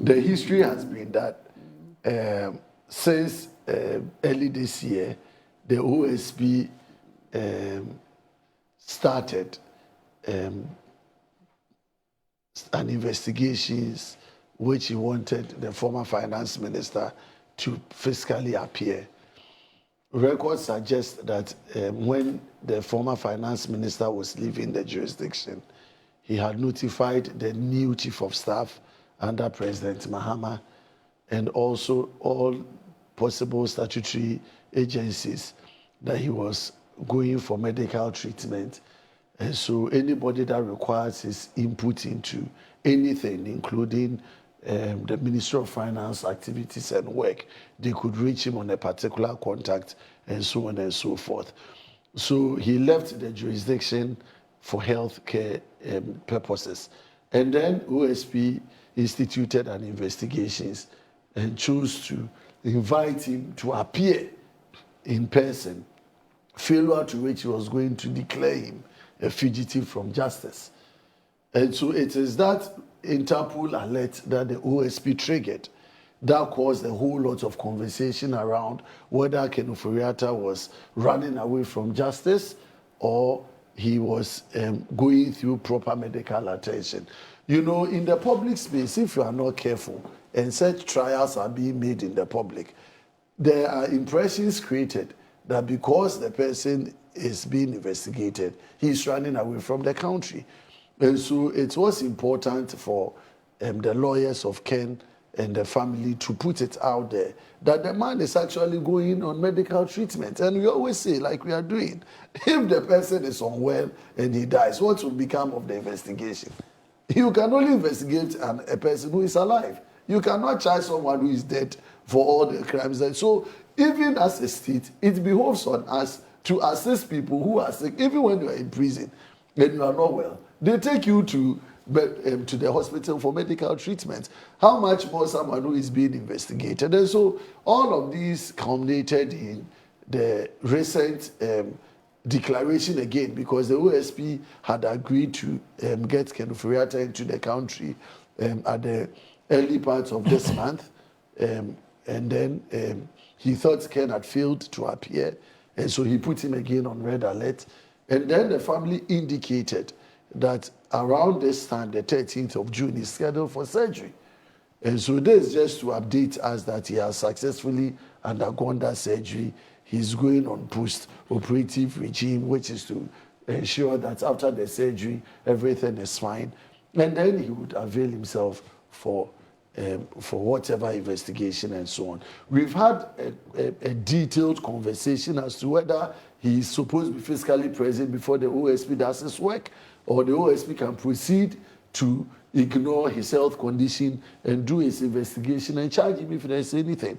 The history has been that since early this year, the OSP started an investigations which he wanted the former finance minister to fiscally appear. Records suggest that when the former finance minister was leaving the jurisdiction, he had notified the new chief of staff under President Mahama and also all possible statutory agencies that he was going for medical treatment. And so anybody that requires his input into anything, including the Ministry of Finance activities and work, they could reach him on a particular contact and so on and so forth. So he left the jurisdiction for healthcare purposes. And then OSP instituted an investigations and chose to invite him to appear in person, failure to which he was going to declare him a fugitive from justice. And so it is that Interpol alert that the OSP triggered that caused a whole lot of conversation around whether Ken Ofori-Atta was running away from justice or he was going through proper medical attention. You know, in the public space, if you are not careful and such trials are being made in the public, there are impressions created that because the person is being investigated, he's running away from the country. And so it was important for the lawyers of Ken and the family to put it out there that the man is actually going on medical treatment. And we always say, like we are doing, if the person is unwell and he dies, what will become of the investigation? You can only investigate a person who is alive. You cannot charge someone who is dead for all the crimes. So even as a state, it behoves on us to assist people who are sick, even when you are in prison and you are not well. They take you to the hospital for medical treatment. How much more someone who is being investigated? And so all of these culminated in the recent declaration again, because the OSP had agreed to get Ken Ofori-Atta into the country at the early part of this month. And then he thought Ken had failed to appear, and so he put him again on red alert. And then the family indicated that around this time, the 13th of June, is scheduled for surgery. And so this is just to update us that he has successfully undergone that surgery. He's going on post-operative regime, which is to ensure that after the surgery, everything is fine. And then he would avail himself for whatever investigation and so on. We've had a detailed conversation as to whether he's supposed to be physically present before the OSP does his work, or the OSP can proceed to ignore his health condition and do his investigation and charge him if there's anything.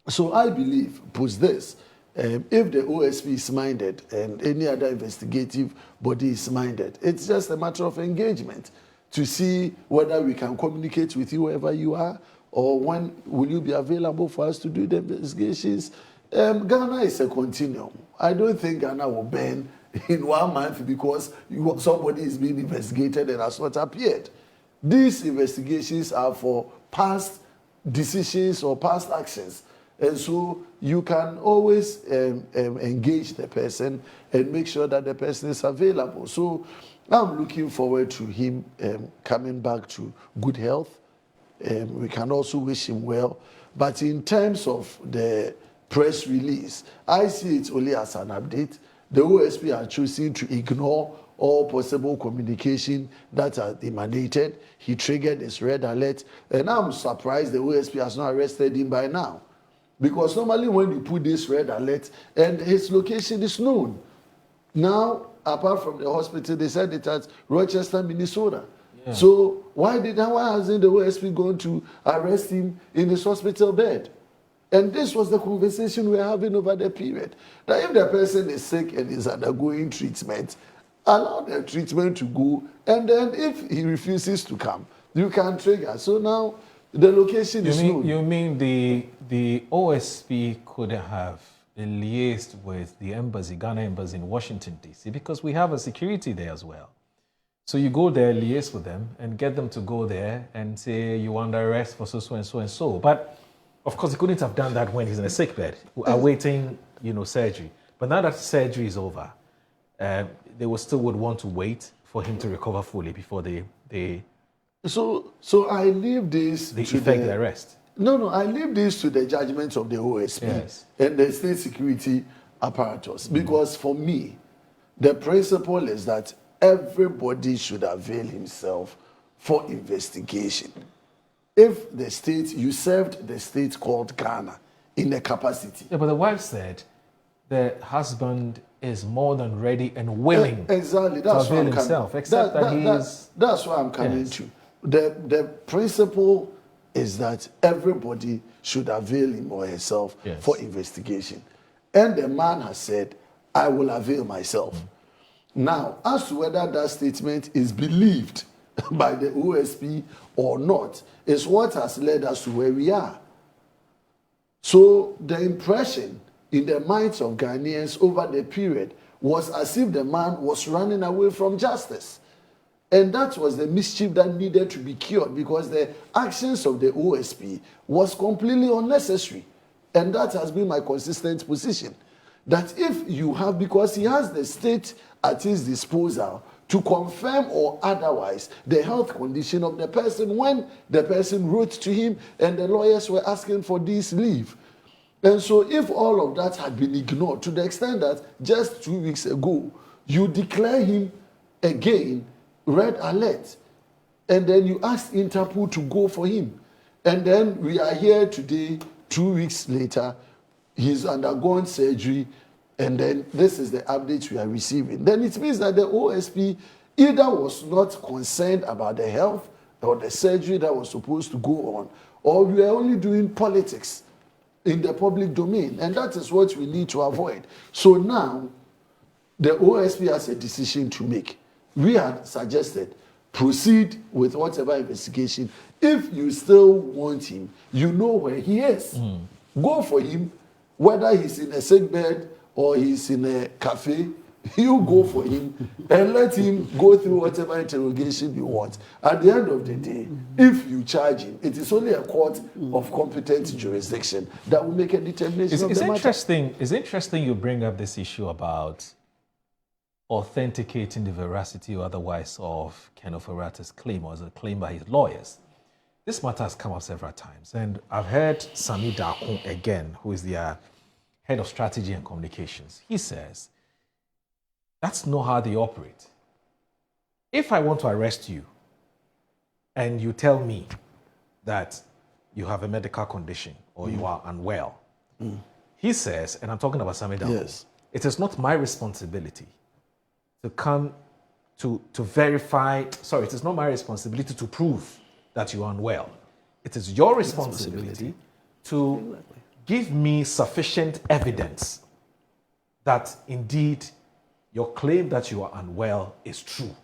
So I believe, post this, if the OSP is minded and any other investigative body is minded, it's just a matter of engagement to see whether we can communicate with you wherever you are, or when will you be available for us to do the investigations. Ghana is a continuum. I don't think Ghana will burn in 1 month because somebody is being investigated and has not appeared. These investigations are for past decisions or past actions. And so you can always engage the person and make sure that the person is available. So I'm looking forward to him coming back to good health. We can also wish him well. But in terms of the press release, I see it only as an update. The OSP are choosing to ignore all possible communication that has emanated. He triggered his red alert. And I'm surprised the OSP has not arrested him by now. Because normally when you put this red alert, and his location is known. Now, apart from the hospital, they said it at Rochester, Minnesota. Yeah. So why hasn't the OSP gone to arrest him in his hospital bed? And this was the conversation we were having over the period. That if the person is sick and is undergoing treatment, allow the treatment to go. And then if he refuses to come, you can trigger. So now the location is known. You mean the OSP could have liaised with the embassy, Ghana embassy in Washington, D.C., because we have a security there as well. So you go there, liaise with them, and get them to go there and say you're under arrest for so and so and so. But of course, he couldn't have done that when he's in a sick bed, awaiting, surgery. But now that surgery is over, they would want to wait for him to recover fully before they So I leave this they to effect the arrest. No, I leave this to the judgments of the OSP and the state security apparatus. Because for me, the principle is that everybody should avail himself for investigation. If the state, you served the state called Ghana in a capacity. Yeah, but the wife said the husband is more than ready and willing exactly. That's to avail himself, except that's what I'm coming to. The principle is that everybody should avail him or herself for investigation. And the man has said, I will avail myself. Now, as to whether that statement is believed by the OSP or not, is what has led us to where we are. So the impression in the minds of Ghanaians over the period was as if the man was running away from justice. And that was the mischief that needed to be cured, because the actions of the OSP was completely unnecessary. And that has been my consistent position. That if you have, because he has the state at his disposal to confirm or otherwise the health condition of the person when the person wrote to him and the lawyers were asking for this leave. And so if all of that had been ignored to the extent that just 2 weeks ago, you declare him again red alert, and then you ask Interpol to go for him. And then we are here today, 2 weeks later, he's undergone surgery, and then this is the update we are receiving. Then it means that the OSP either was not concerned about the health or the surgery that was supposed to go on, or we are only doing politics in the public domain, and that is what we need to avoid. So now, the OSP has a decision to make. We had suggested proceed with whatever investigation. If you still want him, you know where he is. Go for him, whether he's in a sick bed or he's in a cafe. You go for him and let him go through whatever interrogation you want. At the end of the day, if you charge him, it is only a court of competent jurisdiction that will make a determination of the matter. It's interesting you bring up this issue about authenticating the veracity or otherwise of Ken Ofori-Atta's claim, or as a claim by his lawyers. This matter has come up several times, and I've heard Sami Darko again, who is the head of strategy and communications. He says, that's not how they operate. If I want to arrest you and you tell me that you have a medical condition or you are unwell, he says, and I'm talking about Sami Darko, it is not my responsibility to come to verify, it is not my responsibility to prove that you are unwell. It is your responsibility to give me sufficient evidence that indeed your claim that you are unwell is true.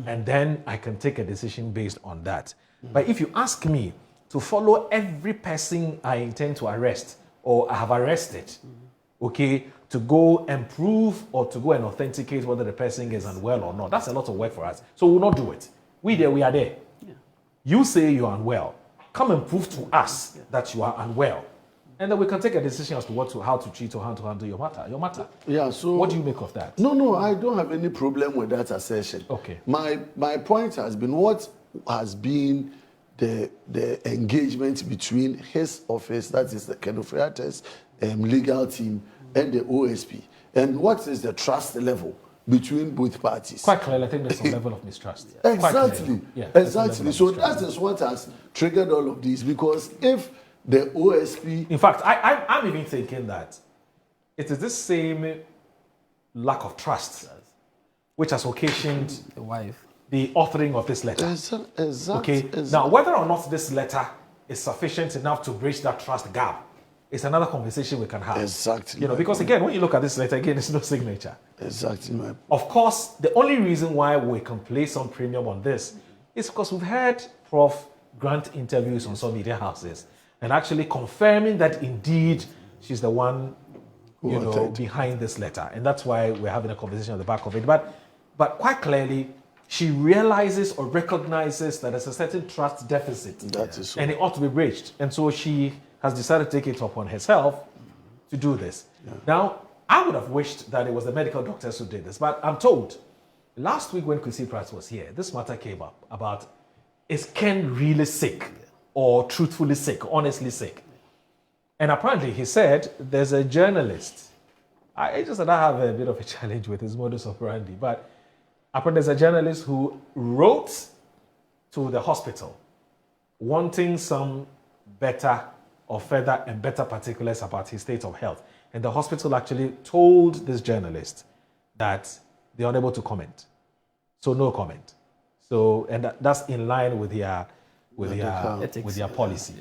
And then I can take a decision based on that. But if you ask me to follow every person I intend to arrest or I have arrested, to go and prove or to go and authenticate whether the person is unwell or not, that's a lot of work for us. So we will not do it. We are there. You say you are unwell. Come and prove to us that you are unwell. And then we can take a decision as to how to treat or how to handle your matter. Yeah, so what do you make of that? No, I don't have any problem with that assertion. Okay. My point has been what has been the engagement between his office, that is the Ken Ofori-Atta's legal team, and the OSP, and what is the trust level between both parties? Quite clearly, I think there's some level of mistrust. Exactly. Exactly. So that is what has triggered all of this, because if the OSP... In fact, I'm even thinking that it is this same lack of trust which has occasioned the authoring of this letter. Exactly. Now, whether or not this letter is sufficient enough to bridge that trust gap, it's another conversation we can have. Exactly. Because again, when you look at this letter, again, there's no signature. Exactly. Of course, the only reason why we can place some premium on this is because we've had Prof grant interviews on some media houses and actually confirming that indeed she's the one, behind this letter. And that's why we're having a conversation at the back of it. But quite clearly, she realizes or recognizes that there's a certain trust deficit That is so. and it ought to be bridged. And so she has decided to take it upon herself to do this. Now, I would have wished that it was the medical doctors who did this, but I'm told last week when Kwesi Price was here, this matter came up about, is Ken really sick or truthfully sick, honestly sick? And apparently he said there's a journalist. I just said I have a bit of a challenge with his modus operandi, but apparently there's a journalist who wrote to the hospital wanting some better or further and better particulars about his state of health. And the hospital actually told this journalist that they're unable to comment. So no comment. So, and that's in line with their Ethics, policy.